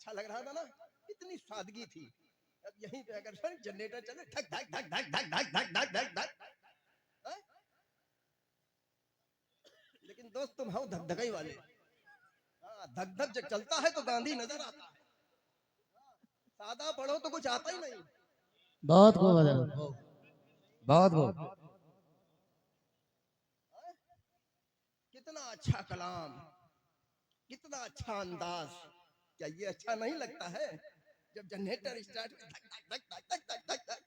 अच्छा लग रहा था ना, इतनी सादगी थी। अब यहीं पे अगर जनरेटर चले धक धक धक धक धक धक धक धक धक धक, लेकिन दोस्त तुम हो धकधकाई वाले। धक धक जब चलता है तो गांधी नजर आता है, सादा पढ़ो तो कुछ आता ही नहीं। बहुत खूब, बहुत खूब। कितना अच्छा कलाम, कितना अच्छा अंदाज। क्या ये अच्छा नहीं लगता है जब जनरेटर स्टार्ट धक धक धक धक धक धक धक,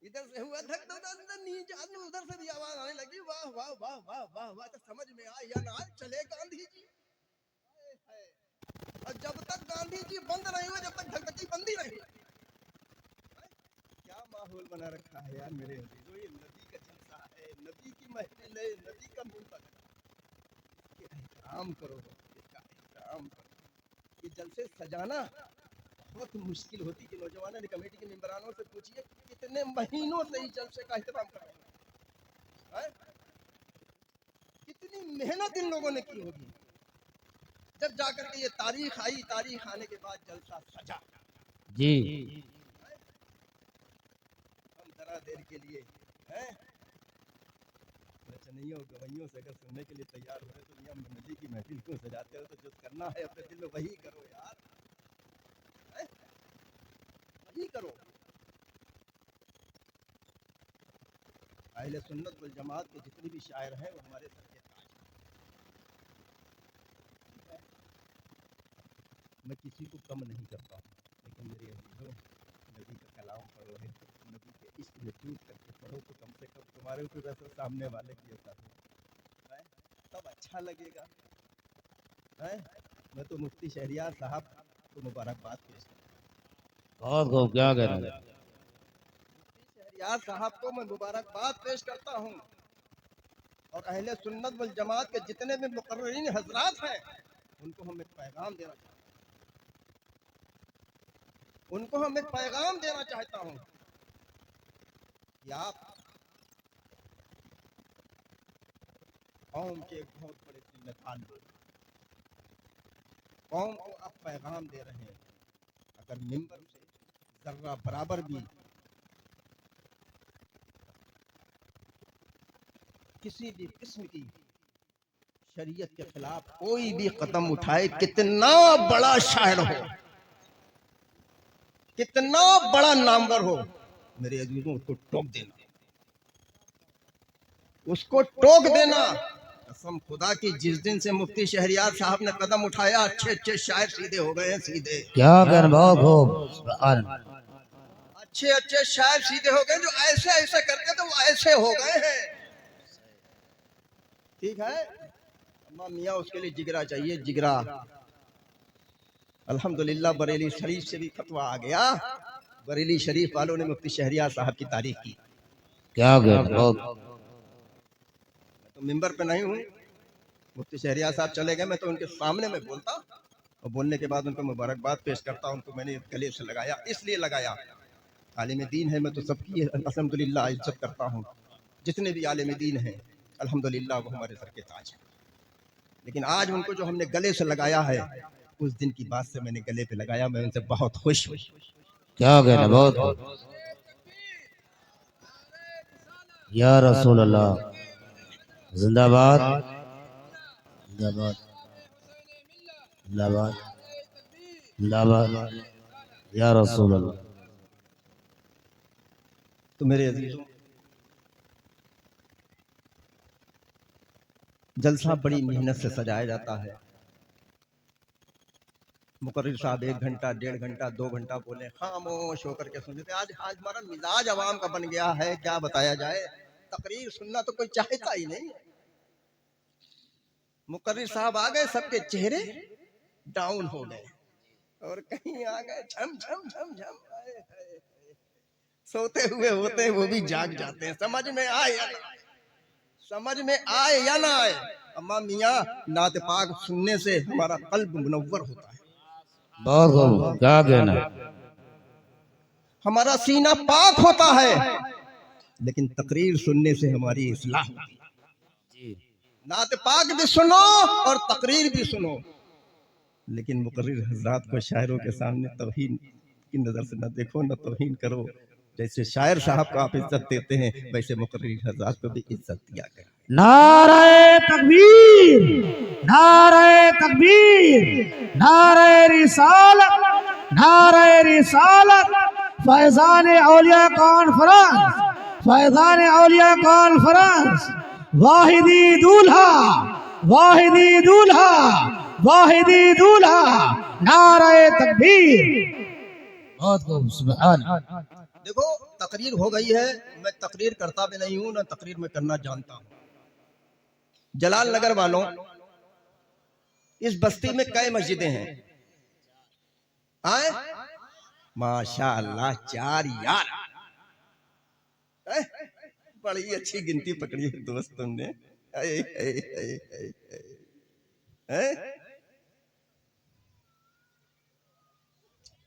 इधर से हुआ धक धक अंदर नीचे उधर से भी आवाज आने लगी, वाह वाह वाह वाह वाह वाह। तो समझ में आए या ना आए, चले गांधी जी। और जब तक गांधी जी बंद नहीं हुए, जब तक धकधकी बंद ही नहीं। क्या माहौल बना रखा है यार मेरे अजीजों, ये नदी का जलसा है, नदी की महफिल है, नदी का मुंतक। एहतराम करो, एहतराम करो। ये जलसे सजाना बहुत मुश्किल होती है। नौजवानों ने कमेटी के मेंबरानों से पूछिए कितने महीनों से इस जलसे का एहतराम कर रहे हैं, कितनी मेहनत इन लोगों ने की होगी। जब जाकर के ये तारीख आई, तारीख आने के बाद जलसा सजा जी। हम जरा देर के लिए हैं रचनियों गवैयों से अगर सुनने के लिए तैयार हो रहे तो मियां नदी की महफिल क्यों सजाते हो? तो जो करना है अपने दिल में वही करो यार, वही करो। अहले सुन्नत वल जमात के जितने भी शायर हैं वो हमारे सर के ताज हैं। मैं किसी को कम नहीं करता हूँ, लेकिन मेरे अजीजों नबी का कलाम पढ़ो है, नबी के इश्क में टूट करके पढ़ो तो कम से कम तुम्हारे ऊपर वैसे सामने वाले की असर है, तब अच्छा लगेगा है। मैं तो मुफ्ती शहरियार साहब को मुबारकबाद पेश करता हूँ। बहुत खूब, क्या कहना है? मुफ्ती शहरियार साहब को मैं मुबारकबाद पेश करता हूँ, और अहले सुन्नत वल जमात के जितने भी मुकर्रिरीन हजरात हैं उनको हम एक पैगाम देना चाहते हैं, उनको हम एक पैगाम देना चाहता हूँ कि आप कौम के एक बहुत बड़े जिम्मेदार लोग, कौम को आप पैगाम दे रहे हैं। अगर मिंबर से जर्रा बराबर भी किसी भी किस्म की शरीयत के खिलाफ कोई भी कदम उठाए, कितना बड़ा शायर हो, कितना बड़ा नामवर हो, मेरे अजीजों उसको टोक देना, उसको टोक देना। कसम खुदा की, जिस दिन से मुफ्ती शहरियार साहब ने कदम उठाया, अच्छे अच्छे शायर सीधे हो गए हैं, सीधे। क्या कहना, बहुत खूब। अच्छे अच्छे शायर सीधे हो गए, जो ऐसे ऐसे करके तो वो ऐसे हो गए हैं। ठीक है, अम्मा मियाँ उसके लिए जिगरा चाहिए, जिगरा। अल्हम्दुलिल्लाह बरेली शरीफ से भी फतवा आ गया, बरेली शरीफ वालों ने मुफ्ती शहरियार साहब की तारीफ की। क्या कहना, बहुत। मैं तो मिंबर पे नहीं हूँ, मुफ्ती शहरियार साहब चले गए, मैं तो उनके सामने में बोलता और बोलने के बाद उनको मुबारकबाद पेश करता। उनको मैंने गले से लगाया, इसलिए लगाया, आलिम दीन है, मैं तो सबकी अल्हम्दुलिल्लाह इज्जत करता हूँ। जितने भी आलिम दीन हैं अल्हम्दुलिल्लाह वो हमारे सर के ताज हैं। लेकिन आज उनको जो हमने गले से लगाया है, उस दिन की बात से मैंने गले पे लगाया, मैं उनसे बहुत खुश हूँ। क्या कहना, बहुत खूब। या रसूल अल्लाह, जिंदाबाद, जिंदाबाद, जिंदाबाद, जिंदाबाद, या रसूल अल्लाह। तो मेरे अजीजों, जलसा बड़ी मेहनत से सजाया जाता है। मुकर्रिर साहब 1 घंटा, 1.5 घंटा, 2 घंटा बोले, खामोश होकर के सुनते। आज आज हमारा मिजाज अवाम का बन गया है, क्या बताया जाए। तकरीर सुनना तो कोई चाहता ही नहीं। मुकर्रिर साहब आ गए, सबके चेहरे डाउन हो गए, और कहीं आ गए झम झम झम झम। सोते हुए होते हैं वो भी जाग जाते हैं। समझ में आए या ना आए, समझ में आए या ना आए। अम्मा मियाँ, नात पाक सुनने से हमारा कल्ब मुनव्वर होता है, बहुत खूब, क्या कहना, हमारा सीना पाक होता है। लेकिन तकरीर सुनने से हमारी इस्लाह होती है। नात पाक भी सुनो और तकरीर भी सुनो। लेकिन मुकर्रिर हजरात को शायरों के सामने तौहीन की नजर से न देखो, न तौहीन करो। जैसे शायर साहब को आप इज्जत देते हैं, वैसे मुकर्रिर हजरात को भी इज्जत दिया करें। नारे तकबीर, नारे तकबीर, नारे रिसालत, नारे रिसालत। फैजान औलिया कॉन्फ्रेंस, फैजान औलिया कॉन्फ्रेंस। वाहिदी दूल्हा, वाहिदी दूल्हा, वाहिदी दूल्हा। नारे तकबीर। बहुत खूब, सुभान। देखो तकरीर हो गई है, मैं तकरीर करता भी नहीं हूं, ना तकरीर में करना जानता हूं। जलाल नगर वालों, इस बस्ती में कई मस्जिदें हैं? आए माशाअल्लाह 4 यार। बड़ी अच्छी गिनती पकड़ी है दोस्त तुमने। है, है, है, है, है?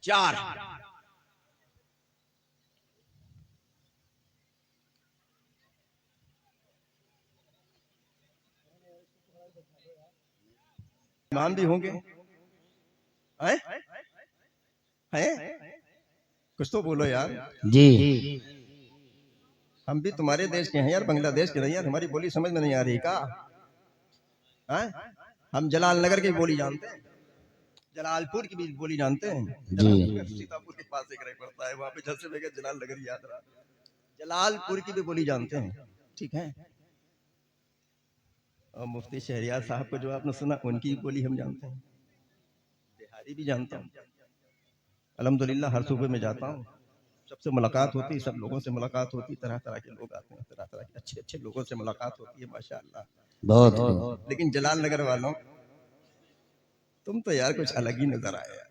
4। इमाम भी होंगे? हैं? हैं? कुछ तो बोलो यार। जी, हम भी तुम्हारे देश के हैं यार, बांग्लादेश के नहीं यार। हमारी बोली समझ में नहीं आ रही का? हैं? हम जलाल नगर की बोली जानते हैं, जलालपुर की भी बोली जानते हैं। जी। सीतापुर के पास एक रह पड़ता है, वहां पे जल से बगैर जलाल नगर याद रहा। जलालपुर की भी बोली जानते हैं, ठीक है। और मुफ्ती शहरियार साहब को जो आपने सुना, उनकी बोली हम जानते हैं। बिहारी भी जानता हूँ। अल्हम्दुलिल्लाह हर सूबे में जाता हूँ, सबसे मुलाकात होती, सब लोगों से मुलाकात होती। तरह तरह के लोग आते हैं, तरह तरह के अच्छे अच्छे लोगों से मुलाकात होती है, माशाअल्लाह। बहुत खूब। लेकिन जलाल नगर वालों, तुम तो यार कुछ अलग ही नजर आए यार।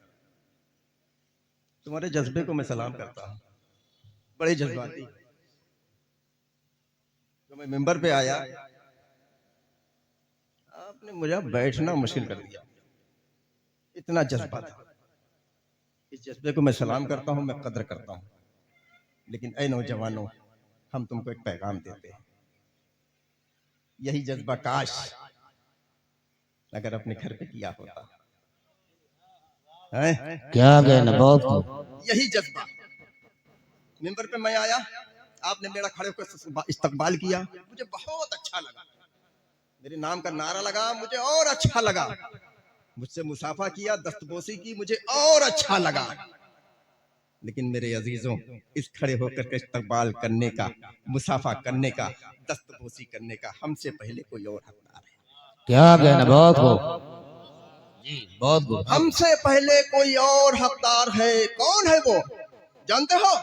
तुम्हारे जज्बे को मैं सलाम करता हूँ, बड़े जज्बाती। तो मैं मिंबर पे आया, आपने मुझे बैठना मुश्किल कर दिया, इतना जज्बा था। इस जज्बे को मैं सलाम करता हूँ, मैं कदर करता हूँ। लेकिन ऐ नौजवानों, हम तुमको एक पैगाम देते हैं। यही जज्बा काश अगर अपने घर पे किया होता है। क्या कहना, बहुत खूब। यही जज्बा, मिंबर पे मैं आया, आपने मेरा खड़े होकर इस्तकबाल किया, मुझे बहुत अच्छा लगा। मेरे नाम का नारा लगा, मुझे और अच्छा लगा। मुझसे मुसाफा किया, दस्तबोसी की, मुझे और अच्छा लगा। लेकिन मेरे अजीजों, इस खड़े होकर के इस्तकबाल करने का, मुसाफा करने का, दस्तबोसी करने का हमसे पहले कोई और हकदार है। क्या कहना, बहुत खूब जी, बहुत खूब। हमसे पहले कोई और हकदार है। कौन है वो? जानते हो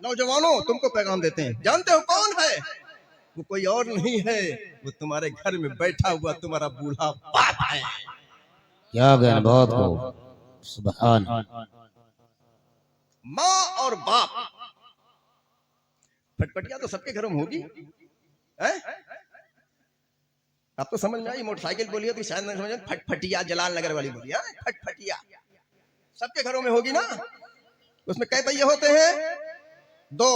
नौजवानों? तुमको पैगाम देते हैं, जानते हो कौन है वो? कोई और नहीं है, वो तुम्हारे घर में बैठा हुआ तुम्हारा बूढ़ा बाप है। क्या कहना, बहुत खूब, सुभान। माँ और बाप, फटफटिया तो सबके घरों में होगी है? आप तो समझ में आई, मोटरसाइकिल बोली होती शायद नहीं समझ में। फटफटिया जलाल नगर वाली बोली है, फटफटिया सबके घरों में होगी ना। उसमें कै पहिए होते हैं? 2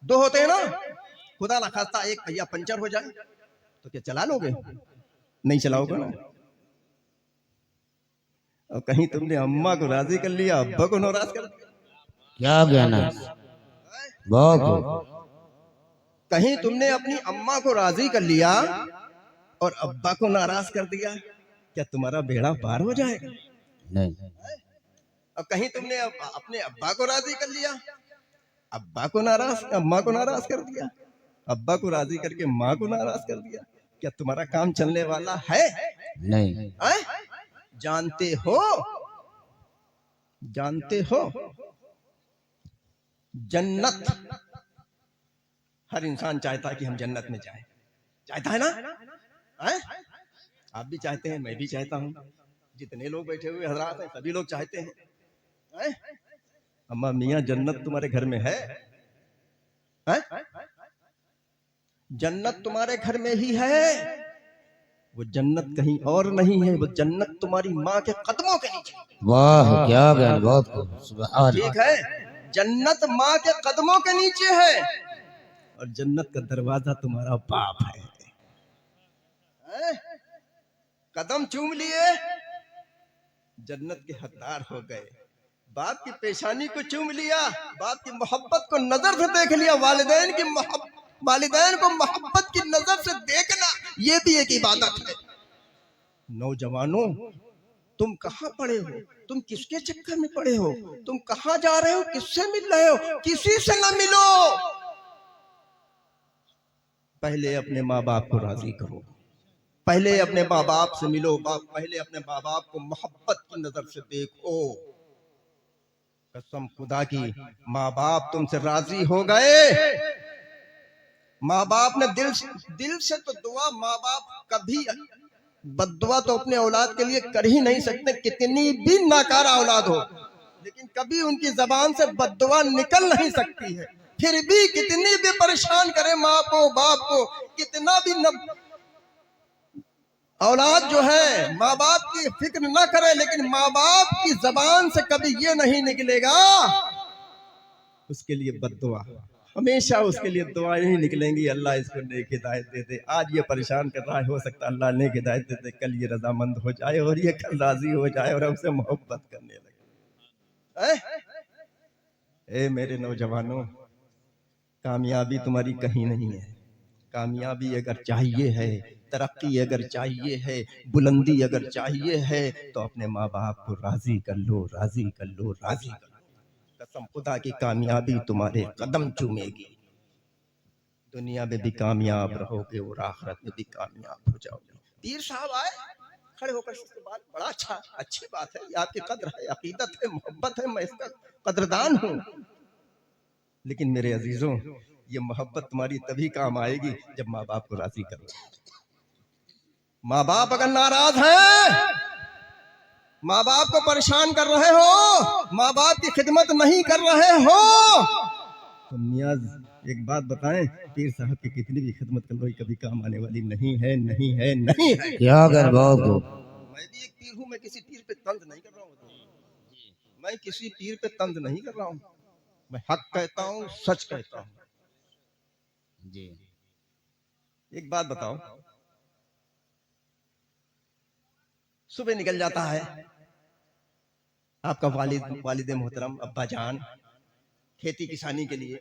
2 होते हैं ना। खुदा ना खास्ता एक पहिया पंचर हो जाए तो क्या चला लोगे? नहीं चलाओगे ना। और कहीं तुमने अम्मा को राजी कर लिया, अब्बा को नाराज कर दिया। क्या कहना, बहुत खूब। कहीं तुमने अपनी अम्मा को राजी कर लिया और अब्बा को नाराज कर दिया, क्या तुम्हारा बेड़ा पार हो जाएगा? नहीं, और कहीं तुमने अपने अब्बा को राजी कर लिया, अब्बा को नाराज, अम्मा को नाराज कर दिया, अब्बा को राजी करके माँ को नाराज कर दिया, क्या तुम्हारा काम चलने वाला है? नहीं। जानते हो, जानते हो जन्नत, हर इंसान चाहता है कि हम जन्नत में जाएं, चाहता है ना? आप भी चाहते हैं, मैं भी चाहता हूं, जितने लोग बैठे हुए हजरात हैं सभी लोग चाहते हैं। अम्मा मियां जन्नत तुम्हारे घर में है? जन्नत तुम्हारे घर में ही है। वो जन्नत कहीं और नहीं है, वो जन्नत तुम्हारी माँ के कदमों के नीचे। वाह, क्या कहना, बहुत खूब, सुभान। ठीक है, जन्नत माँ के कदमों के नीचे है और जन्नत का दरवाजा तुम्हारा बाप है। कदम चूम लिए, जन्नत के हकदार हो गए। बाप की पेशानी को चूम लिया, बाप की मोहब्बत को नजर से देख लिया। वालिदैन को मोहब्बत की नजर से देखना ये भी एक इबादत है। नौजवानों, तुम कहाँ पड़े हो? तुम किसके चक्कर में पड़े हो? तुम कहाँ जा रहे हो? किससे मिल रहे हो? किसी से न मिलो। पहले अपने माँ बाप को राजी करो, पहले अपने माँ बाप से मिलो, पहले अपने माँ बाप को मोहब्बत की नजर से देखो। कसम खुदा की, माँ बाप तुमसे राजी हो गए। माँ बाप ने दिल से तो दुआ, माँ बाप कभी बद्दुआ तो अपने औलाद के लिए कर ही नहीं सकते, कितनी भी नाकारा औलाद हो, लेकिन कभी उनकी जबान से बद्दुआ निकल नहीं सकती है। फिर भी कितनी भी परेशान करे माँ को बाप को, कितना भी औलाद जो है माँ बाप की फिक्र न करे, लेकिन माँ बाप की जबान से कभी ये नहीं निकलेगा उसके लिए बद्दुआ। हमेशा उसके लिए दुआएं ही निकलेंगी, अल्लाह इसको नेक हिदायत दे दे। आज ये परेशान कर रहा है, हो सकता है अल्लाह नेक हिदायत दे दे, कल ये रजामंद हो जाए और ये कल राजी हो जाए और हमसे मोहब्बत करने लगे। ए मेरे नौजवानों, कामयाबी तुम्हारी कहीं नहीं है। कामयाबी अगर चाहिए है, तरक्की अगर चाहिए है, बुलंदी अगर चाहिए है, तो अपने माँ बाप को राजी कर लो, राजी कर लो, राजी कर लो। कसम खुदा की, कामयाबी तुम्हारे कदम चूमेगी। दुनिया में भी कामयाब रहोगे और आखिरत में भी कामयाब हो जाओगे। पीर साहब आए, खड़े होकर इसके बाद बड़ा अच्छी बात है, ये आपकी कद्र है, अकीदत है, मोहब्बत है, मैं इसका कद्रदान हूँ। लेकिन मेरे अजीजों, ये मोहब्बत तुम्हारी तभी काम आएगी जब माँ बाप को राजी करो। माँ बाप अगर नाराज हैं, माँ बाप को परेशान कर रहे हो, माँ बाप की खिदमत नहीं कर रहे हो, तो नियाज एक बात बताएं, पीर साहब की कितनी भी खिदमत कर लो, कभी काम आने वाली नहीं है, नहीं है, नहीं है। क्या कर बहुत को? मैं भी एक पीर हूं, मैं किसी पीर पे तंज नहीं कर रहा हूँ, मैं किसी पीर पे तंज नहीं कर रहा हूँ, मैं हक कहता हूँ, सच कहता हूँ। जी, एक बात बताओ, सुबह निकल जाता है आपका वालिद मोहतरम अब्बा जान खेती किसानी के लिए,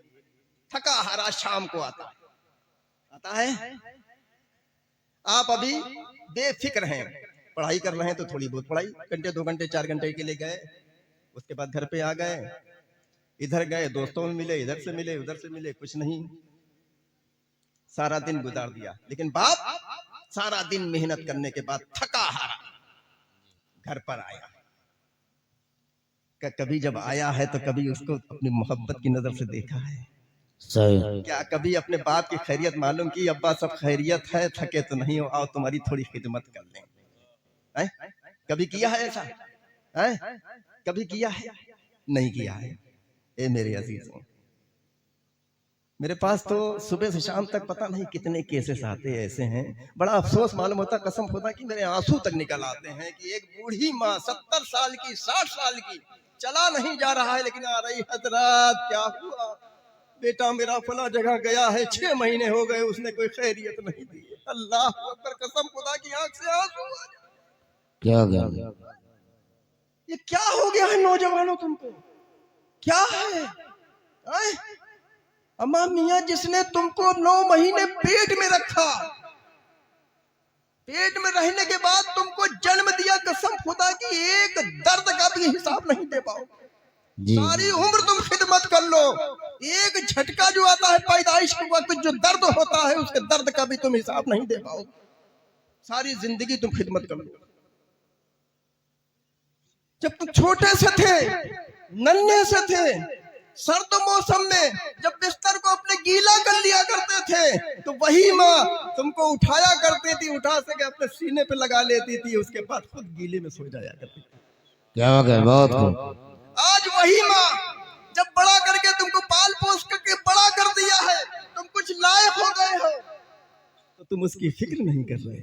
थका हारा शाम को आता है। आप अभी बेफिक्र हैं, पढ़ाई कर रहे हैं तो थोड़ी बहुत पढ़ाई, घंटे 2 घंटे 4 घंटे के लिए गए, उसके बाद घर पे आ गए, इधर गए दोस्तों में मिले, इधर से मिले उधर से मिले, कुछ नहीं, सारा दिन गुजार दिया। लेकिन बाप सारा दिन मेहनत करने के बाद थका हारा घर पर आया। कभी जब आया है तो कभी उसको अपनी मोहब्बत की नजर से देखा है? सही। क्या कभी अपने बाप की खैरियत मालूम की, अब्बा सब खैरियत है, थके तो नहीं हो, आओ तुम्हारी थोड़ी खिदमत कर लें? कभी किया है ऐसा? कभी किया है? नहीं किया है। ए मेरे अजीजों, मेरे पास तो सुबह से शाम तक पता नहीं कितने केसेस आते ऐसे हैं, बड़ा अफसोस मालूम होता, कसम खुदा की मेरे आंसू तक निकल आते हैं कि एक बूढ़ी माँ 70 साल की 60 साल की, चला नहीं जा रहा है, लेकिन आ रही, हजरात क्या हुआ, बेटा मेरा फला जगह गया है, 6 महीने हो गए, उसने कोई खैरियत नहीं दी। अल्लाह अकबर, कसम खुदा की आंख से आंसू। क्या गया? ये क्या हो गया है नौजवानों, तुमको क्या है? अम्मा मियाँ जिसने तुमको 9 महीने पेट में रखा, पेट में रहने के बाद तुमको जन्म दिया, कसम खुदा की एक दर्द का भी हिसाब नहीं दे पाओगे। सारी उम्र तुम खिदमत कर लो, एक झटका जो आता है पैदाइश के वक्त, जो दर्द होता है, उसके दर्द का भी तुम हिसाब नहीं दे पाओगे। सारी जिंदगी तुम खिदमत कर लो। जब तुम छोटे से थे, नन्हे से थे, सर्द मौसम में जब बिस्तर को अपने गीला कर लिया करते थे, तो वही माँ तुमको उठाया करती थी, उठा सके अपने सीने पे लगा लेती थी, उसके बाद खुद गीले में सो जाया करती थी। क्या कर बहुत को? आज वही माँ जब बड़ा करके तुमको पाल पोस करके बड़ा कर दिया है, तुम कुछ लायक हो गए हो, तो तुम उसकी फिक्र नहीं कर रहे।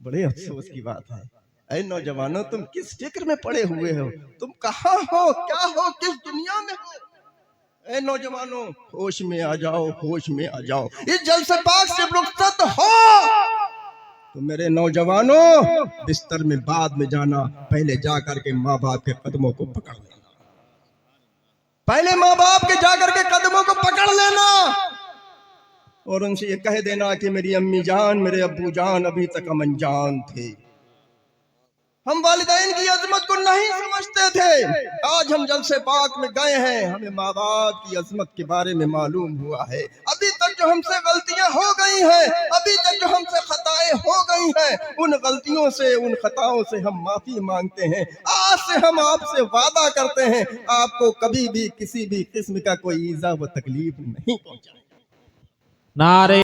बड़े अफसोस की बात है। ऐ नौजवानों, तुम किस फिक्र में पड़े हुए हो? तुम कहाँ हो, क्या हो, किस दुनिया में हो? ऐ नौजवानों, होश में आ जाओ, होश में आ जाओ। इस जलसे पाक से रुखसत हो, तो मेरे नौजवानों, बिस्तर में बाद में जाना, पहले जा करके माँ बाप के कदमों को पकड़ लेना। पहले माँ बाप के जाकर के कदमों को पकड़ लेना और उनसे ये कह देना कि मेरी अम्मी जान, मेरे अब्बू जान अभी तक हम अनजान थे, हम वालिदैन की अजमत को नहीं समझते थे। आज हम जल से पाक में गए हैं, हमें माँ बाप की अजमत के बारे में मालूम हुआ है। अभी तक जो हमसे गलतियां हो गई हैं, अभी तक जो हमसे खताएं हो गई हैं, उन गलतियों से, उन खताओं से हम माफी मांगते हैं। आज से हम आपसे वादा करते हैं, आपको कभी भी किसी भी किस्म का कोई ईजा व तकलीफ नहीं पहुंचाएंगे। नारे